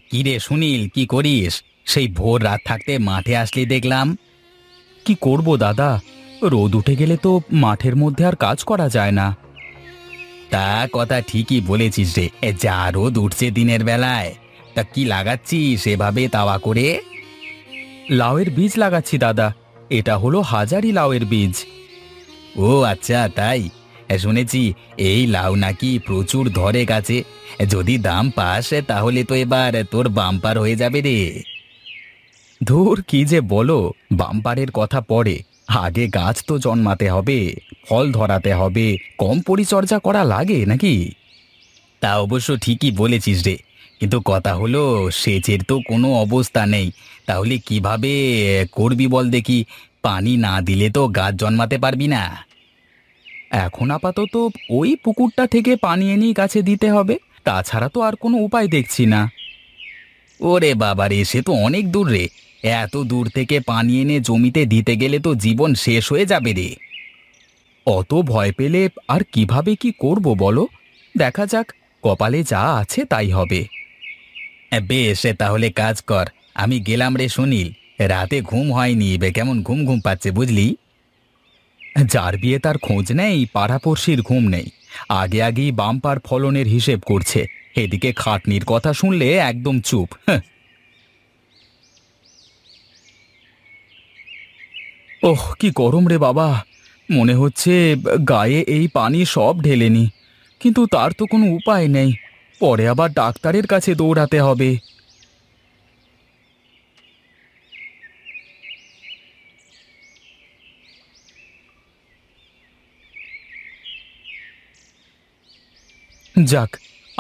কি রে সুনীল, কি করিস? সেই ভোর রাত থাকতে মাঠে আসলি দেখলাম। কি করব দাদা, রোদ উঠে গেলে তো মাঠের মধ্যে আর কাজ করা যায় না। তা কথা ঠিকই বলেছিস রে, যা রোদ উঠছে দিনের বেলায়। তা কি লাগাচ্ছিস সেভাবে তাওয়া করে? লাউয়ের বীজ লাগাচ্ছি দাদা, এটা হলো হাজারি লাউয়ের বীজ। ও আচ্ছা, তাই? শুনেছি এই লাউ নাকি প্রচুর ধরে গাছে। যদি দাম পাস তাহলে তো এবার তোর বাম্পার হয়ে যাবে রে। ধুর, কি যে বলো, বাম্পারের কথা পরে, আগে গাছ তো জন্মাতে হবে, ফল ধরাতে হবে, কম পরিচর্যা করা লাগে নাকি? তা অবশ্য ঠিকই বলেছিস রে, কিন্তু কথা হলো সেচের তো কোনো অবস্থা নেই। তাহলে কিভাবে করবি বল দেখি? পানি না দিলে তো গাছ জন্মাতে পারবি না। এখন আপাতত ওই পুকুরটা থেকে পানি এনেই গাছে দিতে হবে, তাছাড়া তো আর কোনো উপায় দেখছি না। ওরে বাবা রে, সে তো অনেক দূর রে। এত দূর থেকে পানি এনে জমিতে দিতে গেলে তো জীবন শেষ হয়ে যাবে রে। অত ভয় পেলে আর কিভাবে কি করব বলো? দেখা যাক, কপালে যা আছে তাই হবে। বেশ, তাহলে কাজ কর। আমি গেলাম রে সুনীল। রাতে ঘুম হয়নি, কেমন ঘুম ঘুম পাচ্ছে বুঝলি। যার বিয়ে তার খোঁজ নেই, পাড়াপড়শির ঘুম নেই। আগে আগেই বাম্পার ফলনের হিসেব করছে, এদিকে খাটনির কথা শুনলে একদম চুপ। হ্যাঁ। ওহ, কি গরম রে বাবা! মনে হচ্ছে গায়ে এই পানি সব ঢেলে নি, কিন্তু তার তো কোনো উপায় নেই। পরে আবার ডাক্তারের কাছে দৌড়াতে হবে। যাক,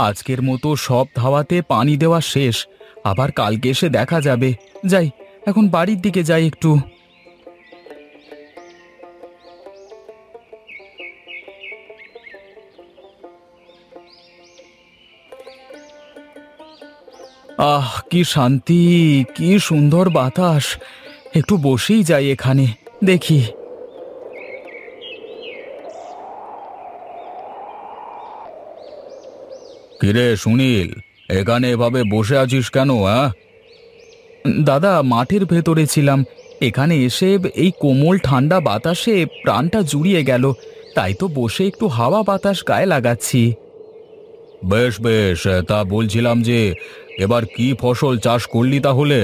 আজকের মতো সব ধাওয়াতে পানি দেওয়া শেষ। আবার কালকে এসে দেখা যাবে। যাই, এখন বাড়ির দিকে যাই একটু। আহ, কি শান্তি! কি সুন্দর বাতাস! একটু বসেই যাই এখানে, দেখি। কিরে সুনীল, এখানে এভাবে বসে আছিস কেন? দাদা, মাঠের ভেতরে ছিলাম, এখানে এসে এই কোমল ঠান্ডা বাতাসে প্রাণটা জুড়িয়ে গেল, তাই তো বসে একটু হাওয়া বাতাস গায়ে লাগাচ্ছি। বেশ বেশ, তা বলছিলাম যে এবার কি ফসল চাষ করলি তাহলে?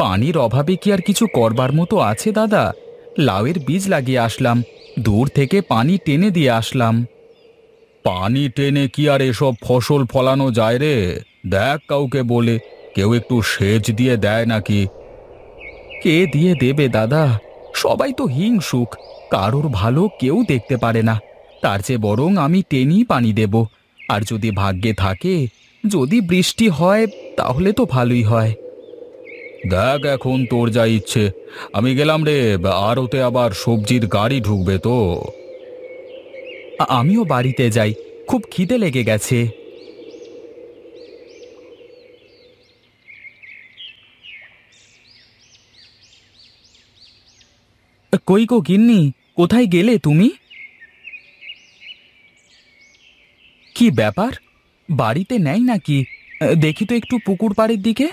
পানির অভাবে কি আর কিছু করবার মতো আছে দাদা? লাউয়ের বীজ লাগিয়ে আসলাম, দূর থেকে পানি টেনে দিয়ে আসলাম। পানি টেনে কি আর এসব ফসল ফলানো যায় রে? দেখ কাউকে বলে, কেউ একটু সেচ দিয়ে দেয় নাকি। কে দিয়ে দেবে দাদা? সবাই তো হিংসুক, কারোর ভালো কেউ দেখতে পারে না। তার চেয়ে বরং আমি টেনেই পানি দেব, আর যদি ভাগ্যে থাকে, যদি বৃষ্টি হয়, তাহলে তো ভালোই হয়। দেখ এখন তোর যা ইচ্ছে। আমি গেলাম রে, আড়তে আবার সবজির গাড়ি ঢুকবে তো। আমিও বাড়িতে যাই, খুব খিদে লেগে গেছে। কই গো গিন্নি, কোথায় গেলে তুমি? কি ব্যাপার, বাড়িতে নেই নাকি? দেখি তো একটু পুকুর পাড়ের দিকে।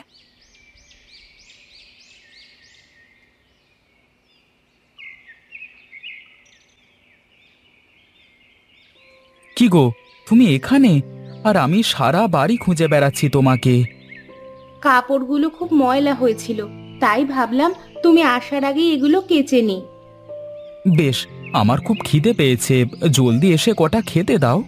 কি গো, তুমি এখানে? আর আমি সারা বাড়ি খুঁজে বেড়াচ্ছি তোমাকে। কাপড়গুলো খুব ময়লা হয়েছিল, তাই ভাবলাম তুমি আসার আগে এগুলো কেচে নি। বেশ, আমার খুব খিদে পেয়েছে, জলদি এসে কটা খেতে দাও।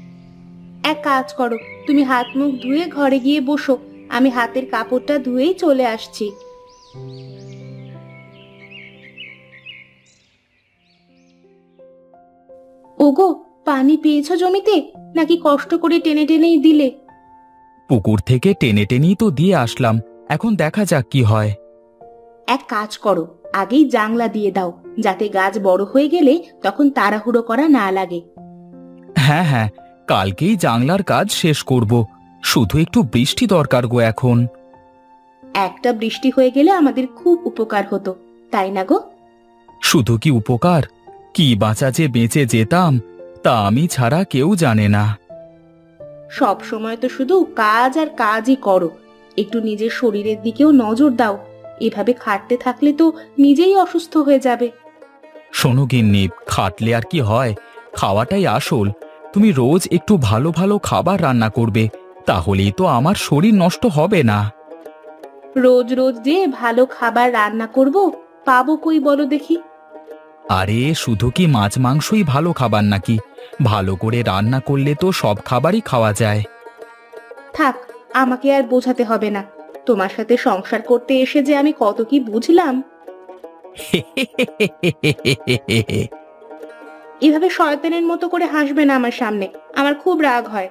এক কাজ করো, তুমি হাত মুখ ধুয়ে ঘরে গিয়ে বসো, আমি হাতের কাপড়টা ধুয়েই চলে আসছি। ওগো, পানি পেয়েছো জমিতে, নাকি কষ্ট করে টেনে টেনেই দিলে? পুকুর থেকে টেনে টেনেই তো দিয়ে আসলাম, এখন দেখা যাক কি হয়। এক কাজ করো, আগেই জাংলা দিয়ে দাও, যাতে গাছ বড় হয়ে গেলে তখন তাড়াহুড়ো করা না লাগে। হ্যাঁ হ্যাঁ, কালকেই জাংলার কাজ শেষ করব। শুধু একটু বৃষ্টি দরকার গো এখন। একটা বৃষ্টি হয়ে গেলে আমাদের খুব উপকার হতো, তাই না গো? শুধু কি উপকার, কি বাঁচা যে বেঁচে যেতাম, তা আমি ছাড়া কেউ জানে না। সব সময় তো শুধু কাজ আর কাজই করো, একটু নিজের শরীরের দিকেও নজর দাও। এভাবে খাটতে থাকলে তো নিজেই অসুস্থ হয়ে যাবে। শোনো গিন্নি, খাটলে আর কি হয়, খাওয়াটাই আসল। তুমি রোজ একটু ভালো ভালো খাবার রান্না করবে, তাহলেই তো আমার শরীর নষ্ট হবে না। রোজ রোজ যে ভালো খাবার রান্না করব, পাবো কই বলো দেখি? আরে শুধু কি মাছ মাংসই ভালো খাবার নাকি? ভালো করে রান্না করলে তো সব খাবারই খাওয়া যায়। থাক, আমাকে আর বোঝাতে হবে না। তোমার সাথে সংসার করতে এসে যে আমি কত কি বুঝলাম। এভাবে শয়তানের মতো করে হাসবে না আমার সামনে, আমার খুব রাগ হয়।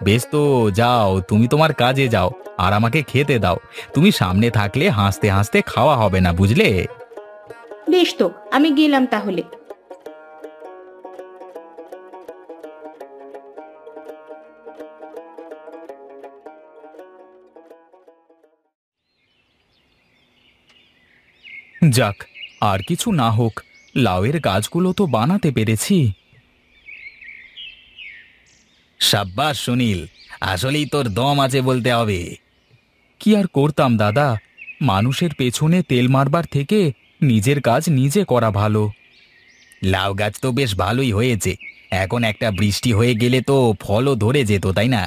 বেশ তো, যাও তুমি তোমার কাজে যাও, আর আমাকে খেতে দাও। তুমি সামনে থাকলে হাসতে হাসতে খাওয়া হবে না, বুঝলে? বেশ তো, আমি গেলাম তাহলে। যাক, আর কিছু না হোক, লাউয়ের গাছগুলো তো বানাতে পেরেছি। সাব্বাস সুনীল, আসলেই তোর দম আছে বলতে হবে। কি আর করতাম দাদা, মানুষের পেছনে তেল মারবার থেকে নিজের কাজ নিজে করা ভালো। লাউ গাছ তো বেশ ভালোই হয়েছে। এখন একটা বৃষ্টি হয়ে গেলে তো ফলও ধরে যেত, তাই না?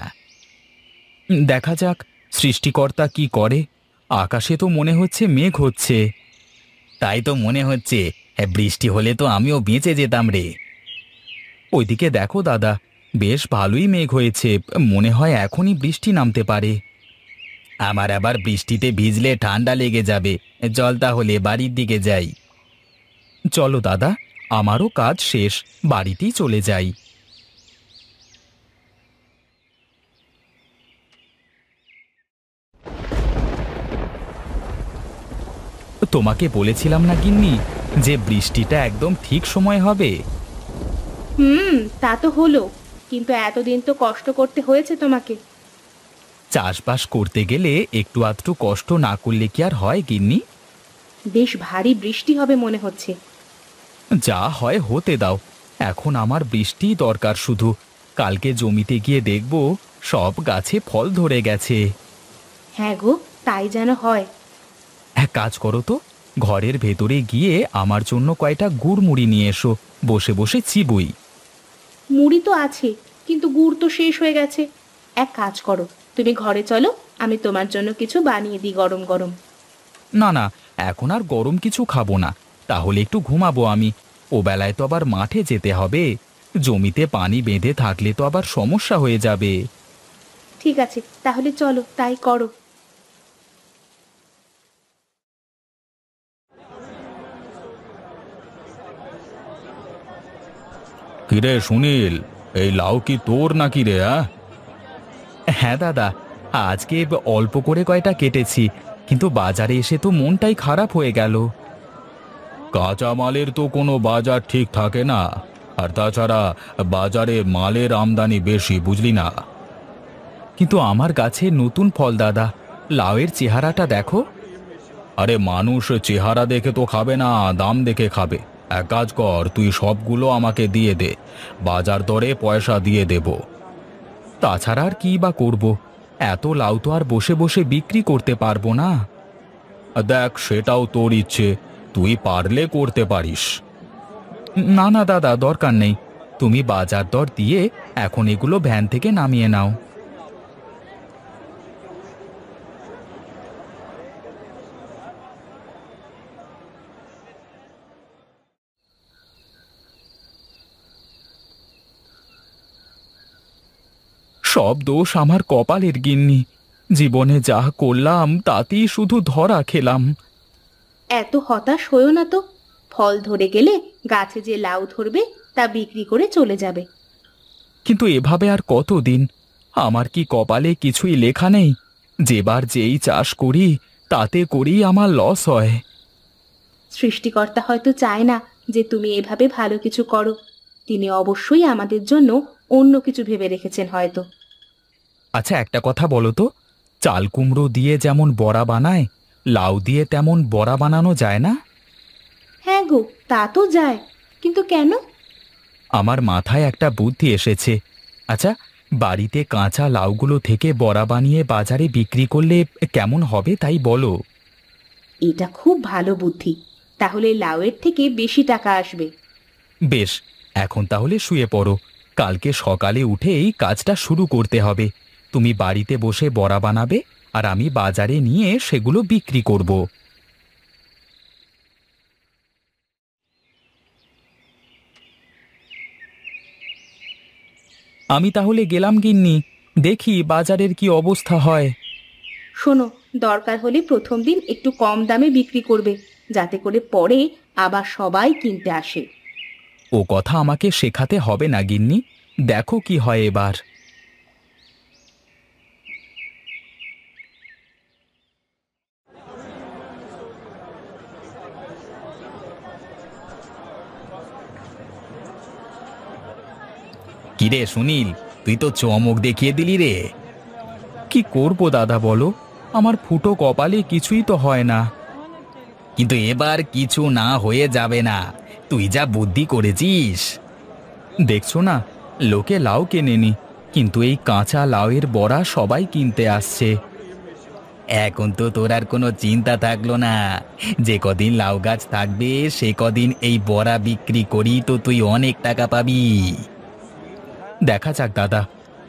দেখা যাক সৃষ্টিকর্তা কি করে। আকাশে তো মনে হচ্ছে মেঘ হচ্ছে। তাই তো মনে হচ্ছে। হ্যাঁ, বৃষ্টি হলে তো আমিও বেঁচে যেতাম রে। ওইদিকে দেখো দাদা, বেশ ভালোই মেঘ হয়েছে, মনে হয় এখনই বৃষ্টি নামতে পারে। আমার আবার বৃষ্টিতে ভিজলে ঠান্ডা লেগে যাবে। চল তাহলে বাড়ির দিকে যাই। চলো দাদা, আমারও কাজ শেষ, বাড়িতেই চলে যাই। তোমাকে বলেছিলাম না গিন্নি, যে বৃষ্টিটা একদম ঠিক সময় হবে। তা তো হলো, কিন্তু এতদিন তো কষ্ট করতে হয়েছে তোমাকে। চাষবাস করতে গেলে একটু আধটু কষ্ট না করলে কি আর হয় গিন্নি? বেশ ভারী বৃষ্টি হবে মনে হচ্ছে। যা হয় হতে দাও, এখন আমার বৃষ্টি দরকার শুধু। কালকে জমিতে গিয়ে দেখব সব গাছে ফল ধরে গেছে। হ্যাঁ গো, তাই যেন হয়। এক কাজ করো তো, ঘরের ভেতরে গিয়ে আমার জন্য কয়টা গুড় মুড়ি নিয়ে এসো, বসে বসে চিবুই। মুড়ি তো আছে, কিন্তু গুড় তো শেষ হয়ে গেছে। এক কাজ করো, তুমি ঘরে চলো, আমি তোমার জন্য কিছু বানিয়ে দিই গরম গরম। না না, এখন আর গরম কিছু খাবো না, তাহলে একটু ঘুমাবো আমি। ও বেলায় তো আবার মাঠে যেতে হবে, জমিতে পানি বেঁধে থাকলে তো আবার সমস্যা হয়ে যাবে। ঠিক আছে, তাহলে চলো তাই করো। কিরে সুনীল, এই লাউ কি তোর নাকি রে? হ্যাঁ দাদা, আজকে অল্প করে কয়টা কেটেছি, কিন্তু বাজারে এসে তো মনটাই খারাপ হয়ে গেল। কাঁচা মালের তো কোনো বাজার ঠিক থাকে না, আর তাছাড়া বাজারে মালের আমদানি বেশি, বুঝলি না? কিন্তু আমার গাছে নতুন ফল দাদা, লাউয়ের চেহারাটা দেখো। আরে মানুষ চেহারা দেখে তো খাবে না, দাম দেখে খাবে। এক কাজ কর, তুই সবগুলো আমাকে দিয়ে দে, বাজার দরে পয়সা দিয়ে দেব। তাছাড়া আর কি বা করব, এত লাউ তো আর বসে বসে বিক্রি করতে পারবো না। দেখ, সেটাও তোর ইচ্ছে, তুই পারলে করতে পারিস। না না দাদা, দরকার নেই, তুমি বাজার দর দিয়ে এখন এগুলো ভ্যান থেকে নামিয়ে নাও। সব দোষ আমার কপালের গিন্নি, জীবনে যা করলাম তাতেই শুধু ধরা খেলাম। এত হতাশ হয়েও না তো, ফল ধরে গেলে গাছে যে লাউ ধরবে তা বিক্রি করে চলে যাবে। কিন্তু এভাবে আর কতদিন? আমার কি কপালে কিছুই লেখা নেই? যেবার যেই চাষ করি তাতে করেই আমার লস হয়। সৃষ্টিকর্তা হয়তো চায় না যে তুমি এভাবে ভালো কিছু করো। তিনি অবশ্যই আমাদের জন্য অন্য কিছু ভেবে রেখেছেন হয়তো। আচ্ছা একটা কথা বলো তো, চাল কুমড়ো দিয়ে যেমন বড়া বানায়, লাউ দিয়ে তেমন বড়া বানানো যায় না? হ্যাঁ গো, তা তো যায়, কিন্তু কেন? আমার মাথায় একটা বুদ্ধি এসেছে। আচ্ছা, বাড়িতে কাঁচা লাউগুলো থেকে বড়া বানিয়ে বাজারে বিক্রি করলে কেমন হবে তাই বলো। এটা খুব ভালো বুদ্ধি। তাহলে লাউয়ের থেকে বেশি টাকা আসবে। বেশ, এখন তাহলে শুয়ে পড়ো। কালকে সকালে উঠেই কাজটা শুরু করতে হবে। তুমি বাড়িতে বসে বড়া বানাবে আর আমি বাজারে নিয়ে সেগুলো বিক্রি করব। আমি তাহলে গেলাম গিন্নি, দেখি বাজারের কি অবস্থা হয়। শোনো, দরকার হলে প্রথম দিন একটু কম দামে বিক্রি করবে, যাতে করে পরে আবার সবাই কিনতে আসে। ও কথা আমাকে শেখাতে হবে না গিন্নি, দেখো কি হয় এবার। কিরে সুনীল, তুই তো চমক দেখিয়ে দিলি রে। কি করব দাদা বলো, আমার ফুটো কপালে কিছুই তো হয় না। কিন্তু এবার কিছু না হয়ে যাবে না, তুই যা বুদ্ধি করেছিস। দেখছো না, লোকে লাউ কেনেনি, কিন্তু এই কাঁচা লাউয়ের বড়া সবাই কিনতে আসছে। এখন তো তোর আর কোনো চিন্তা থাকলো না। যে কদিন লাউ গাছ থাকবে সে কদিন এই বড়া বিক্রি করি তো তুই অনেক টাকা পাবি। দেখা যাক দাদা,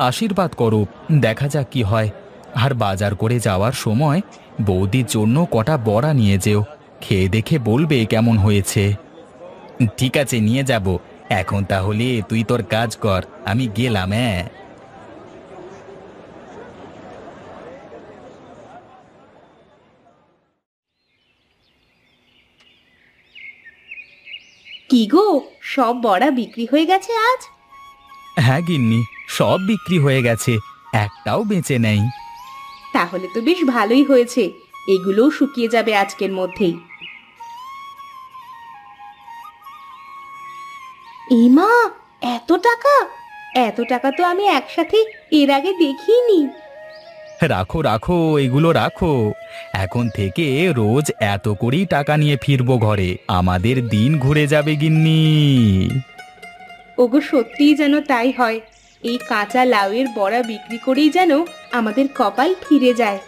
আশীর্বাদ করো, দেখা যাক কি হয়। আর বাজার করে যাওয়ার সময় বৌদির জন্য কটা বড়া নিয়ে যেও, খেয়ে দেখে বলবে কেমন হয়েছে। ঠিক আছে, নিয়ে যাব। এখন তাহলে তুই তোর কাজ কর, আমি গেলাম। হ্যাঁ, কি গো, সব বড়া বিক্রি হয়ে গেছে আজ? হ্যাঁ গিন্নি, সব বিক্রি হয়ে গেছে, একটাও বেঁচে নেই। তাহলে তো বেশ ভালোই হয়েছে, এগুলোও শুকিয়ে যাবে আজকের মধ্যেই। মা, এত টাকা! এত টাকা তো আমি একসাথে এর আগে দেখিনি। রাখো রাখো, এগুলো রাখো। এখন থেকে রোজ এত করেই টাকা নিয়ে ফিরবো ঘরে, আমাদের দিন ঘুরে যাবে গিন্নি। ওগো, সত্যিই যেন তাই হয়। এই কাঁচা লাউয়ের বড়া বিক্রি করেই যেন আমাদের কপাল ফিরে যায়।